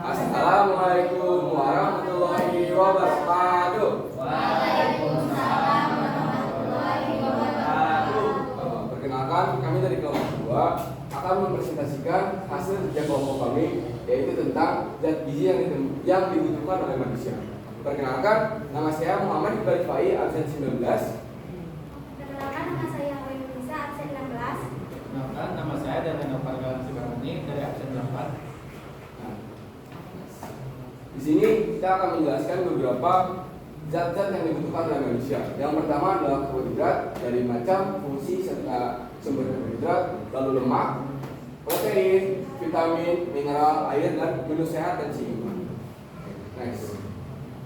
Assalamualaikum warahmatullahi wabarakatuh. Waalaikumsalam warahmatullahi wabarakatuh. Perkenalkan, kami dari kelompok 2 akan mempresentasikan hasil kerja kelompok kami, yaitu tentang zat gizi yang dibutuhkan oleh manusia. Perkenalkan, nama saya Muhammad Iqbal Rifai, absen 19. Perkenalkan, nama saya Wahyu Nisa, absen 16. Perkenalkan, nama saya Darmino Pargalan Sibarani dari absen 8. Di sini kita akan menjelaskan beberapa zat-zat yang dibutuhkan oleh manusia. Yang pertama adalah karbohidrat dari macam, fungsi, serta sumber karbohidrat, lalu lemak, protein, vitamin, mineral, air, dan menu sehat dan seimbang. Next.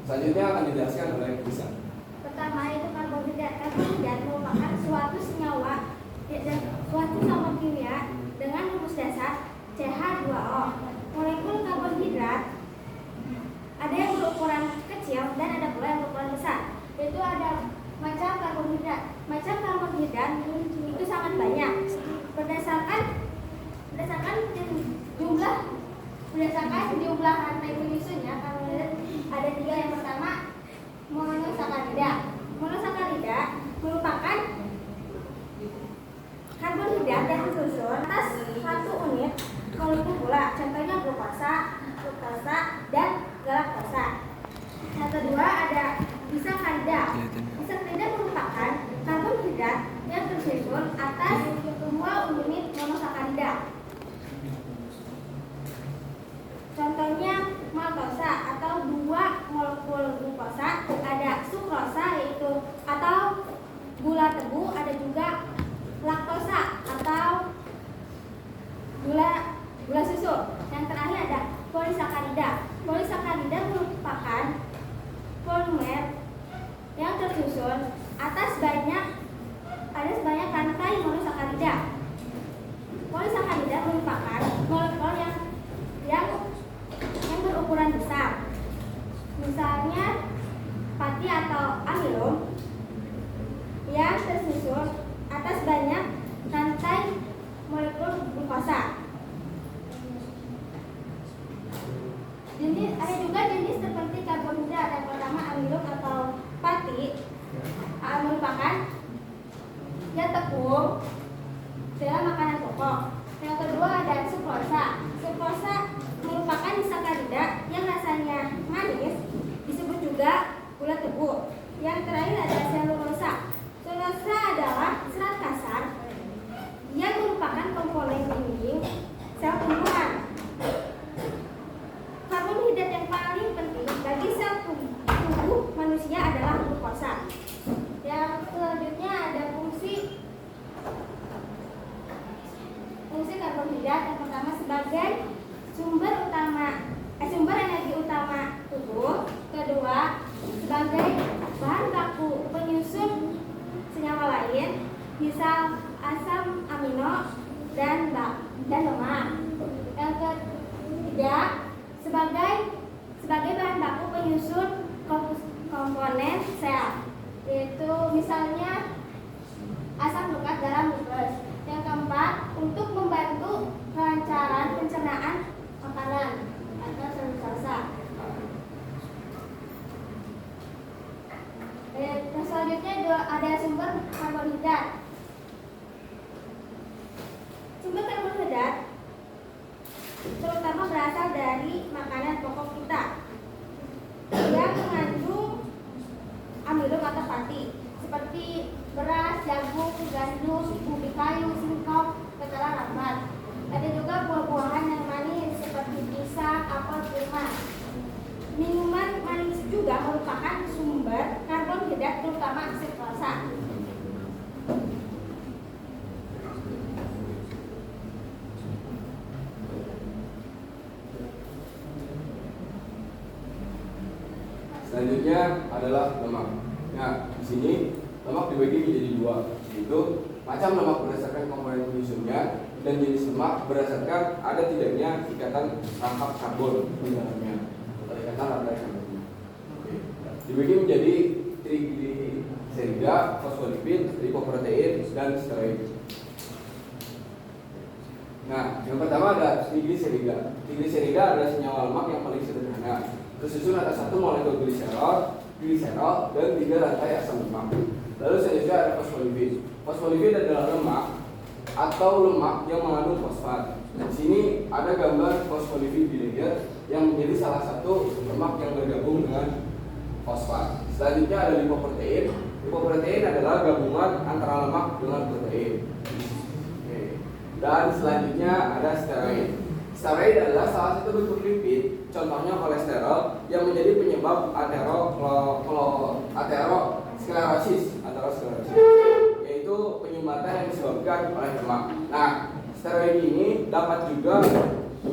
Selanjutnya akan dijelaskan oleh Bisa. Pertama itu karbohidrat. Karbohidrat merupakan suatu senyawa kimia dengan rumus dasar CH2O. Molekul karbohidrat ada yang berukuran kecil dan ada pula yang berukuran besar. Yaitu ada macam karbohidrat. Macam karbohidrat itu sangat banyak. Berdasarkan jumlah rantai penyusunnya, karbohidrat ada 3. Yang pertama monosakarida. Monosakarida merupakan karbohidrat yang disusun atas 1 unit molekul gula. Contohnya glukosa, dan galaktosa. Yang kedua ada disakarida. Disakarida merupakan karbohidrat yang tersusun atas 2 unit monosakarida. Contohnya maltosa atau 2 molekul glukosa, ada sukrosa yaitu atau gula tebu, ada juga laktosa atau gula susu. Yang terakhir ada polisakarida. Polisakarida merupakan polimer yang tersusun atas sebanyak rantai monosakarida. Polisakarida merupakan molekul yang berukuran besar. Misalnya pati atau amilum yang tersusun atas banyak rantai molekul glukosa. Ada juga jenis seperti karbohidrat. Yang pertama amilum atau pati merupakan tepung dalam makanan pokok. Yang kedua ada sukrosa. Sukrosa merupakan disakarida yang rasanya manis, disebut juga gula tebu. Yang terakhir ada selulosa. Selulosa adalah serat kasar yang merupakan komponen dinding sel tumbuhan. Karbohidrat yang paling penting bagi sel tubuh manusia adalah glukosa. Yang selanjutnya ada fungsi karbohidrat. Yang pertama sebagai sumber energi utama tubuh. Kedua sebagai bahan baku penyusun senyawa lain, misal asam amino dan lemak. Yang ketiga sebagai bahan baku penyusun komponen sel, yaitu misalnya asam glukat dalam glucose. Yang keempat untuk membantu kelancaran pencernaan makanan atau selulosa. Yang selanjutnya ada sumber karbohidrat. Sumber karbohidrat terutama berasal dari makanan pokok kita yang mengandung amilum atau pati seperti beras, jagung, gandum, ubi kayu, singkong, ketelan lambat. Ada juga buah-buahan yang manis seperti pisang, apel, kurma. Minuman manis juga merupakan sumber karbohidrat terutama sukrosa. Selanjutnya adalah lemak. Nah, di sini lemak dibagi menjadi 2, yaitu macam lemak berdasarkan komponen penyusunnya dan jenis lemak berdasarkan ada tidaknya ikatan rangkap karbon di dalamnya atau ikatan rantai karbonnya. Dibagi menjadi trigliserida, fosfolipid, lipoprotein, dan steroid. Nah, yang pertama ada trigliserida. Trigliserida adalah senyawa lemak yang paling sederhana, tersusun atas satu molekul gliserol, dan 3 rantai asam lemak. Lalu selanjutnya ada fosfolipid. Fosfolipid adalah lemak atau lemak yang mengandung fosfat. Di sini ada gambar fosfolipid bilayer yang menjadi salah satu lemak yang bergabung dengan fosfat. Selanjutnya ada lipoprotein. Lipoprotein adalah gabungan antara lemak dengan protein. Oke. Dan selanjutnya ada steroid. Steroid adalah salah satu bentuk lipid, contohnya kolesterol, yang menjadi penyebab aterosklerosis, yaitu penyumbatan yang disebabkan oleh lemak. Nah, steroid ini dapat juga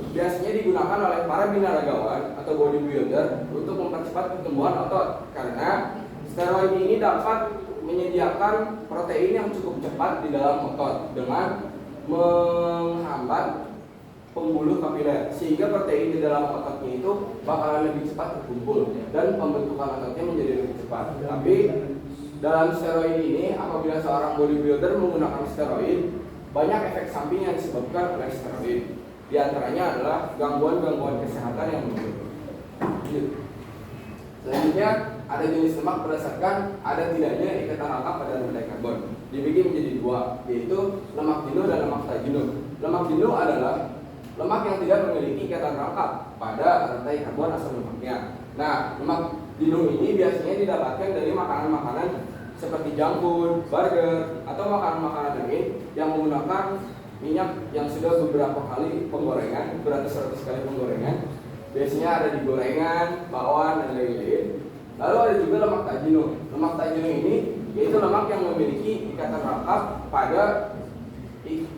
biasanya digunakan oleh para binaragawan atau bodybuilder untuk mempercepat pertumbuhan otot, karena steroid ini dapat menyediakan protein yang cukup cepat di dalam otot dengan menghambat pembuluh kapiler, sehingga protein di dalam ototnya itu bakalan lebih cepat terkumpul dan pembentukan ototnya menjadi lebih cepat. Tapi dalam steroid ini, apabila seorang bodybuilder menggunakan steroid, banyak efek samping yang disebabkan oleh steroid. Di antaranya adalah gangguan-gangguan kesehatan yang muncul. Selanjutnya ada jenis lemak berdasarkan ada tidaknya ikatan rangkap pada rantai karbon. Dibagi menjadi 2, yaitu lemak jenuh dan lemak tak jenuh. Lemak jenuh adalah lemak yang tidak memiliki ikatan rangkap pada rantai karbon asam lemaknya. Nah, lemak jenuh ini biasanya didapatkan dari makanan-makanan seperti junk food, burger, atau makanan-makanan lain yang menggunakan minyak yang sudah beberapa kali penggorengan, beratus-ratus kali penggorengan. Biasanya ada di gorengan, bakwan, dan lain-lain. Lalu ada juga lemak tak jenuh. Lemak tak jenuh ini yaitu lemak yang memiliki ikatan rangkap pada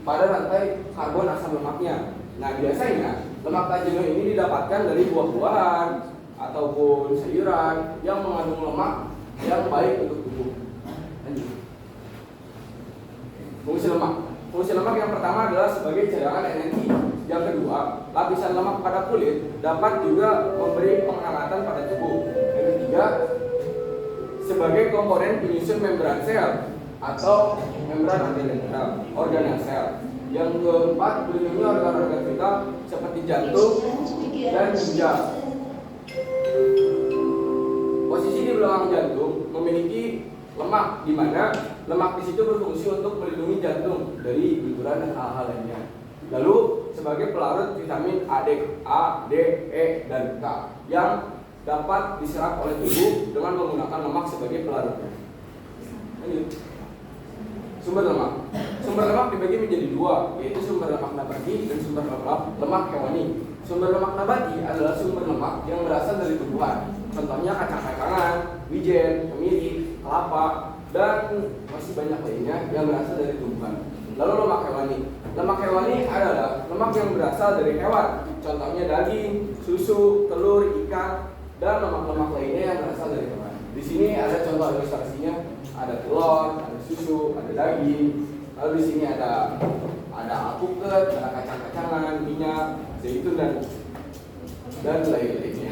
rantai karbon asam lemaknya. Nah, biasanya lemak tak jenuh ini didapatkan dari buah-buahan ataupun sayuran yang mengandung lemak yang baik untuk tubuh. Lanjut. Fungsi lemak. Fungsi lemak yang pertama adalah sebagai cadangan energi. Yang kedua, lapisan lemak pada kulit dapat juga memberi penghangatan pada tubuh. Yang ketiga, sebagai komponen penyusun membran sel atau membran antilental organel sel. Yang keempat, melindungi organ-organ vital seperti jantung dan ginjal. Posisi di belakang jantung memiliki lemak, di mana lemak di situ berfungsi untuk melindungi jantung dari benturan dan hal-hal lainnya. Lalu sebagai pelarut vitamin A, D, E, dan K yang dapat diserap oleh tubuh dengan menggunakan lemak sebagai pelarutnya. Lanjut. Sumber lemak. Sumber lemak dibagi menjadi 2, yaitu sumber lemak nabati dan sumber lemak hewani. Sumber lemak nabati adalah sumber lemak yang berasal dari tumbuhan. Contohnya kacang-kacangan, wijen, kemiri, kelapa, dan masih banyak lainnya yang berasal dari tumbuhan. Lalu lemak hewani. Lemak hewani adalah lemak yang berasal dari hewan. Contohnya daging, susu, telur, ikan, dan lemak-lemak lainnya yang berasal dari hewan. Di sini ada contoh ilustrasinya, ada telur, ada susu, ada daging. Lalu di sini ada alpukat, ada kacang-kacangan, minyak, zaitun, dan lain-lainnya.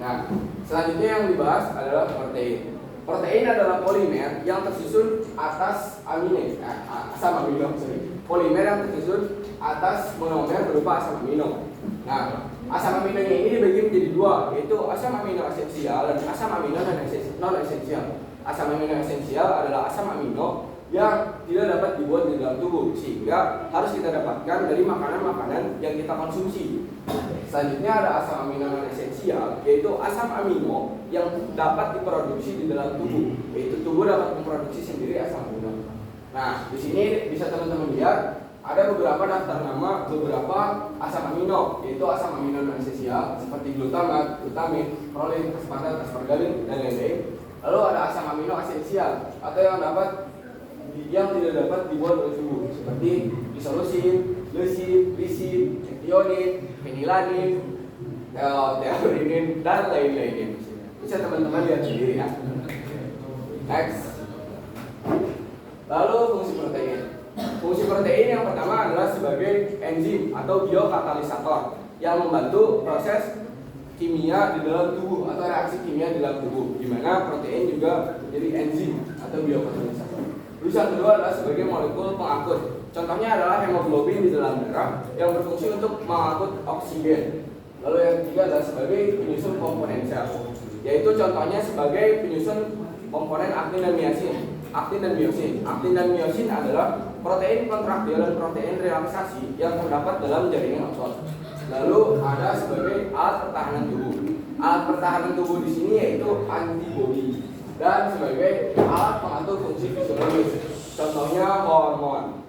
Nah, selanjutnya yang dibahas adalah protein. Protein adalah polimer yang tersusun atas asam amino. Polimer yang tersusun atas monomer berupa asam amino. Nah, asam aminonya ini dibagi menjadi 2, yaitu asam amino esensial dan asam amino non esensial. Asam amino esensial adalah asam amino yang tidak dapat dibuat di dalam tubuh, sehingga harus kita dapatkan dari makanan-makanan yang kita konsumsi. Selanjutnya ada asam amino non esensial, yaitu asam amino yang dapat diproduksi di dalam tubuh, yaitu tubuh dapat memproduksi sendiri asam amino. Nah, di sini bisa teman-teman lihat ada beberapa daftar nama beberapa asam amino, yaitu asam amino non esensial seperti glutamat, glutamin, prolin, aspartat, aspargalin, dan lain-lain. Lalu ada asam amino esensial atau yang tidak dapat dibuat oleh tubuh seperti isolusin, leucin, lisin, ethionin, fenilanin, theanine, dan lain-lainnya. Bisa teman-teman lihat sendiri ya. Next. Lalu fungsi protein. Fungsi protein yang pertama adalah sebagai enzim atau biokatalisator yang membantu proses kimia di dalam tubuh atau reaksi kimia di dalam tubuh, di mana protein juga menjadi enzim atau biokatalisator. Terus yang kedua adalah sebagai molekul pengangkut. Contohnya adalah hemoglobin di dalam darah yang berfungsi untuk mengangkut oksigen. Lalu yang ketiga adalah sebagai penyusun komponen sel, yaitu contohnya sebagai penyusun komponen aktin dan miosin. Aktin dan miosin. Aktin dan miosin adalah protein kontraktil dan protein relaksasi yang terdapat dalam jaringan otot. Lalu ada sebagai alat pertahanan tubuh. Alat pertahanan tubuh di sini yaitu antibodi dan sebagai alat pengatur fungsi fisiologis. Contohnya hormon.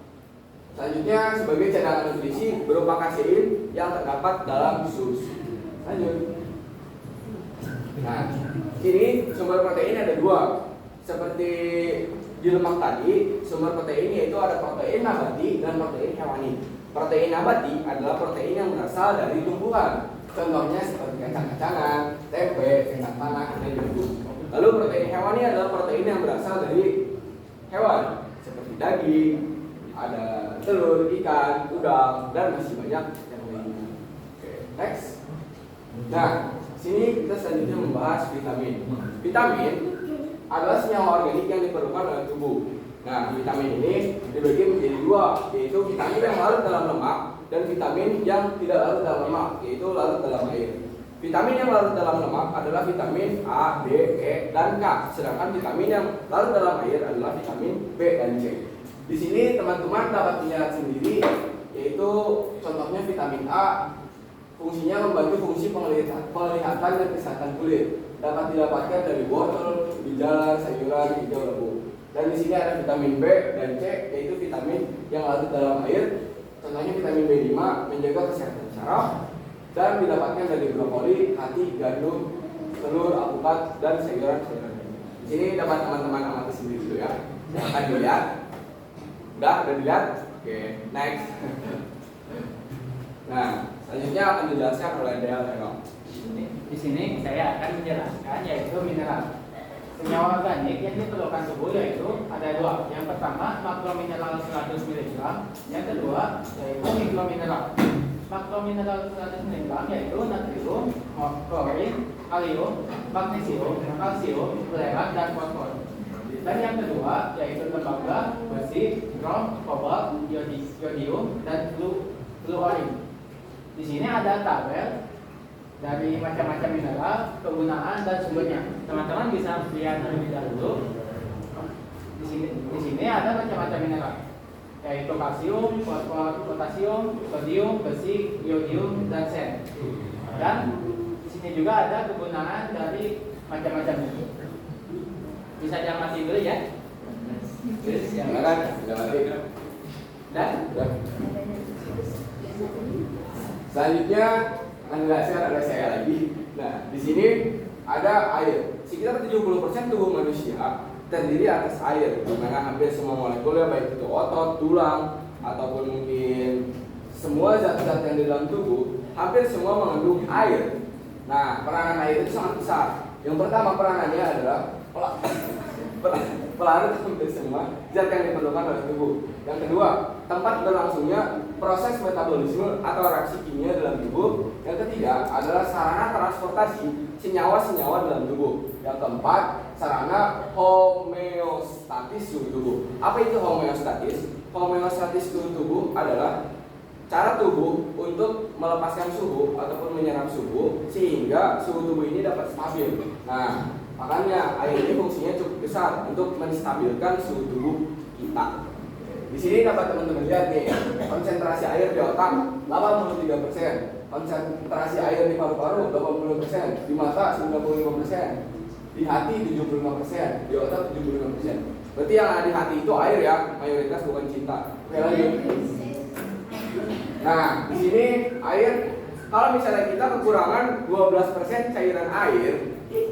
Selanjutnya sebagai cadangan nutrisi berupa kasein yang terdapat dalam susu. Lanjut. Nah, ini sumber protein ada dua. Seperti di lemak tadi, sumber protein yaitu ada protein nabati dan protein hewani. Protein nabati adalah protein yang berasal dari tumbuhan. Contohnya seperti kacang-kacangan, tempe, kacang tanah, dan jagung. Lalu protein hewani adalah protein yang berasal dari hewan, seperti daging, ada telur, ikan, udang, dan masih banyak yang lainnya. Oke, next. Nah, sini kita selanjutnya membahas vitamin. Vitamin adalah senyawa organik yang diperlukan oleh tubuh. Nah, vitamin ini dibagi menjadi dua, yaitu vitamin yang larut dalam lemak dan vitamin yang tidak larut dalam lemak, yaitu larut dalam air. Vitamin yang larut dalam lemak adalah vitamin A, D, E, dan K, sedangkan vitamin yang larut dalam air adalah vitamin B dan C. Di sini teman-teman dapat melihat sendiri, yaitu contohnya vitamin A, fungsinya membantu fungsi penglihatan dan kesehatan kulit. Dapat didapatkan dari wortel, bijalan, sayuran, hijau, labu. Dan di sini ada vitamin B dan C, yaitu vitamin yang larut dalam air. Contohnya vitamin B5 menjaga kesehatan saraf dan didapatkan dari brokoli, hati, gandum, telur, alpukat, dan sayuran-sayuran. Di sini dapat teman-teman amati sendiri dulu ya. Silahkan dilihat. Udah dilihat? Oke, next. Nah, selanjutnya akan dijelaskan oleh Del Hero. Di sini saya akan menjelaskan yaitu mineral. Senyawa organik yang diperlukan tubuh yaitu ada dua. Yang pertama makromineral 100 mg, yang kedua yaitu mikromineral. Makromineral 100 mg yaitu natrium, klorin, kalium, magnesium, kalsium, berat, dan fosfor. Dan yang kedua yaitu tembaga, besi, krom, kobalt, yodium, dan fluorin. Di sini ada tabel dari macam-macam mineral, kegunaan dan sumbernya. Teman-teman bisa lihat terlebih dahulu. Di sini ada macam-macam mineral, yaitu kalsium, fosfor, potasium, sodium, besi, iodium, dan seng. Dan di sini juga ada kegunaan dari macam-macamnya. Bisa diamati dulu ya. Silakan, Dan selanjutnya menjelaskan oleh saya lagi. Nah, di sini ada air. Sekitar 70% tubuh manusia terdiri atas air, di mana hampir semua molekulnya baik itu otot, tulang, ataupun mungkin semua zat-zat yang di dalam tubuh hampir semua mengandung air. Nah, peranan air itu sangat besar. Yang pertama peranannya adalah pelarut hampir semua zat yang diperlukan oleh tubuh. Yang kedua, tempat berlangsungnya proses metabolisme atau reaksi kimia dalam tubuh. Yang ketiga adalah sarana transportasi senyawa-senyawa dalam tubuh. Yang keempat, sarana homeostatis suhu tubuh. Apa itu homeostatis? Homeostatis suhu tubuh adalah cara tubuh untuk melepaskan suhu ataupun menyerap suhu sehingga suhu tubuh ini dapat stabil. Nah, makanya air ini fungsinya cukup besar untuk menstabilkan suhu tubuh kita. Di sini dapat teman-teman lihat nih, konsentrasi air di otak 83%, konsentrasi air di paru-paru 80%, di mata 95%, di hati 75%, di otak 75%. Berarti yang ada di hati itu air ya, mayoritas bukan cinta. Oke, lanjut. Nah, di sini air, kalau misalnya kita kekurangan 12% cairan air,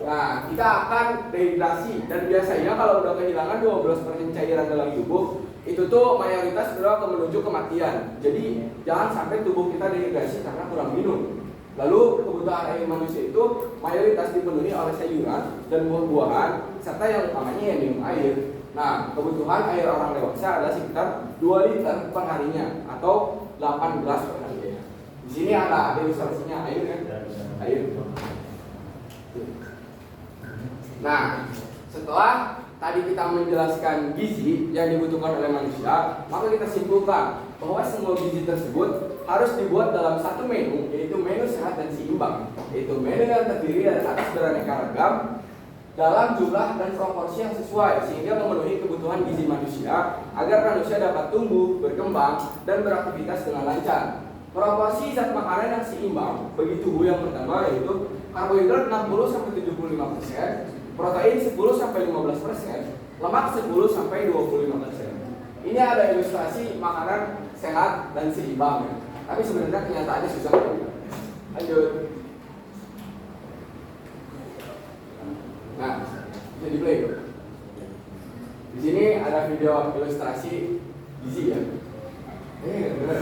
nah kita akan dehidrasi. Dan biasanya kalau udah kehilangan 12% cairan dalam tubuh, itu tuh mayoritas sudah akan menuju kematian. Jadi jangan sampai tubuh kita dehidrasi karena kurang minum. Lalu kebutuhan air manusia itu mayoritas dipenuhi oleh sayuran dan buah-buahan, serta yang utamanya yang minum air. Nah, kebutuhan air orang dewasa adalah sekitar 2 liter per harinya atau 8 gelas per harinya. Di sini ada ilustrasinya air kan? Air. Nah, setelah tadi kita menjelaskan gizi yang dibutuhkan oleh manusia, maka kita simpulkan bahwa semua gizi tersebut harus dibuat dalam satu menu, yaitu menu sehat dan seimbang, yaitu menu yang terdiri dari atas beraneka ragam dalam jumlah dan proporsi yang sesuai sehingga memenuhi kebutuhan gizi manusia agar manusia dapat tumbuh, berkembang, dan beraktivitas dengan lancar. Proporsi zat makanan yang seimbang bagi tubuh yang pertama yaitu karbohidrat 60-75%, protein 10-15%, lemak 10-25%. Ini ada ilustrasi makanan sehat dan seimbang ya. Tapi sebenarnya kenyataannya susah. Lanjut. Nah, bisa di play. Di sini ada video ilustrasi gizi ya. Benar.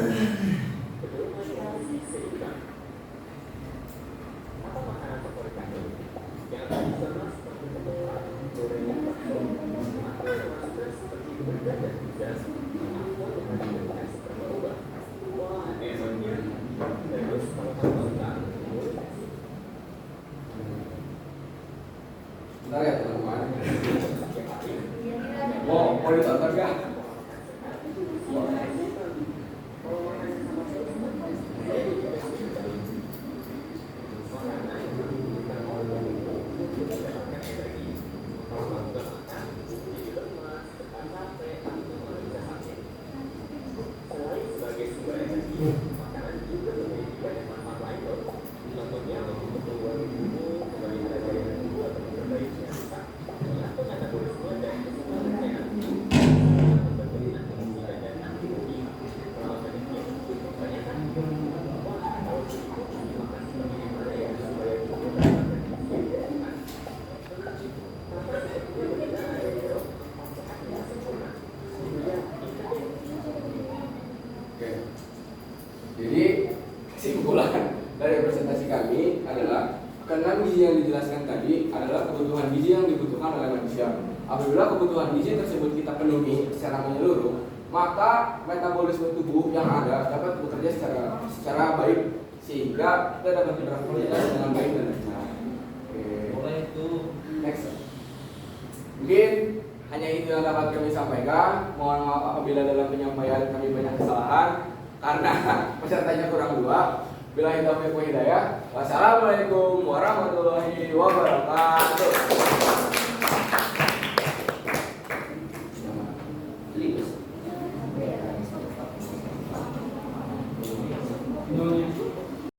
Bentar ya teman-teman. Mau ditonton gak? Jadi kesimpulan dari presentasi kami adalah keenam gizi yang dijelaskan tadi adalah kebutuhan gizi yang dibutuhkan oleh manusia. Apabila kebutuhan gizi tersebut kita penuhi secara menyeluruh, maka metabolisme tubuh yang ada dapat bekerja secara baik sehingga kita dapat beraktivitas dengan baik dan lancar. Boleh itu. Next. Mungkin hanya itu yang dapat kami sampaikan. Mohon maaf apabila dalam penyampaian kami banyak kesalahan karena pesertanya kurang dua. Billahi taufiq wa hidayah. Wassalamualaikum warahmatullahi wabarakatuh.